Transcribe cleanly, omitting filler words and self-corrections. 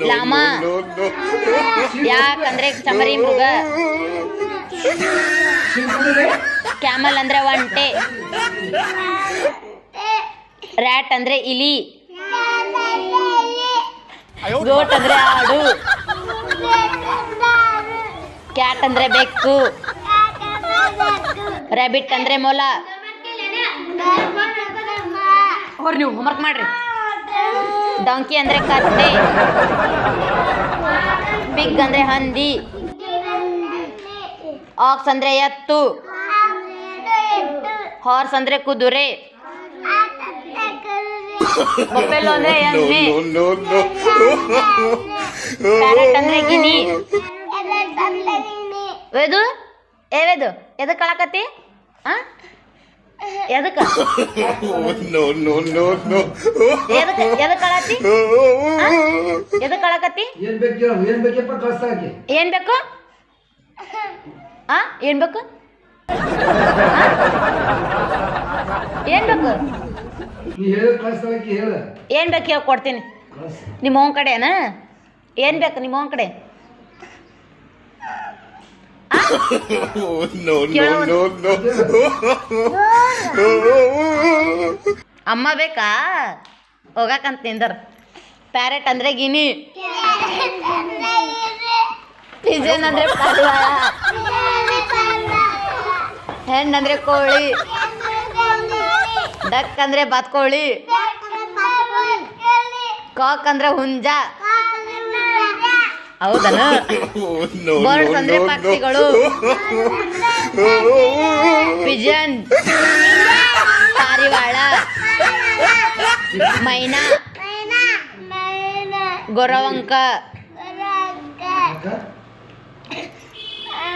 Lama ಯಾಕಂದ್ರೆ ಚಮರಿ ಮೃಗ. Camel ಅಂದ್ರೆ ಒಂಟೆ. ರ್ಯಾಟ್ ಅಂದ್ರೆ ಇಲಿ. ಗೋಟ್ ಅಂದ್ರೆ ಆಡು. ಕ್ಯಾಟ್ ಅಂದ್ರೆ ಬೆಕ್ಕು. ರ್ಯಾಬಿಟ್ ಅಂದ್ರೆ ಮೊಲ. ಅವ್ರು ನೀವು ಹೋಮ್ವರ್ಕ್ ಮಾಡ್ರಿ. ಡಾಂಕಿ ಅಂದ್ರೆ ಕತ್ತೆ. ಪಿಗ್ ಅಂದ್ರೆ ಹಂದಿ. ಆಕ್ಸ್ ಅಂದ್ರೆ ಎತ್ತು. ಹಾರ್ಸ್ ಅಂದ್ರೆ ಕುದುರೆ. ಬಫೆಲೋ ಅಂದ್ರೆ ಎಮ್ಮೆ. ಪ್ಯಾರೆಟ್ ಅಂದ್ರೆ ಗಿನಿ. ವೇದು ಏವೇದು ಎದಕ್ಕೆ ಕಳಕತ್ತಿ? ಎದಕ್ಕ ಎದಕ್ಕೆ ಕಳತಿ? ಎದಕ್ಕೆ ಕಳಕತ್ತಿ? ಏನ್ ಬೇಕು? ಏನ್ ಬೇಕು? ಏನ್ ಬೇಕು? ಏನ್ ಬೇಕು? ಏನ್ ಬೇಕು ಹೇಳಿ ಕೊಡ್ತೀನಿ. ನಿಮ್ಮ ಅವನ ಕಡೆನಾ? ಏನ್ ಬೇಕು ನಿಮ್ಮ ಅವನ ಕಡೆ? ಅಮ್ಮ ಬೇಕಾ? ಹೋಗಕಂತ ನಿಂದರ್. ಪ್ಯಾರೆಟ್ ಅಂದ್ರೆ ಗಿನಿ. ಪಿಜನ್ ಅಂದ್ರೆ ಪಾರಿವಾಳ. ಹೆಣ್ಣು ಅಂದ್ರೆ ಕೋಳಿ. ಡಕ್ ಅಂದ್ರೆ ಬಾತ್ಕೋಳಿ. ಕಾಕ್ ಅಂದ್ರೆ ಹುಂಜ. ಹೌದನು? ಬರ್ಡ್ಸ್ ಅಂದ್ರೆ ಪಕ್ಷಿಗಳು. ಪಿಜನ್, ಪಾರಿವಾಳ, ಮೈನಾ, ಗೊರವಂಕ.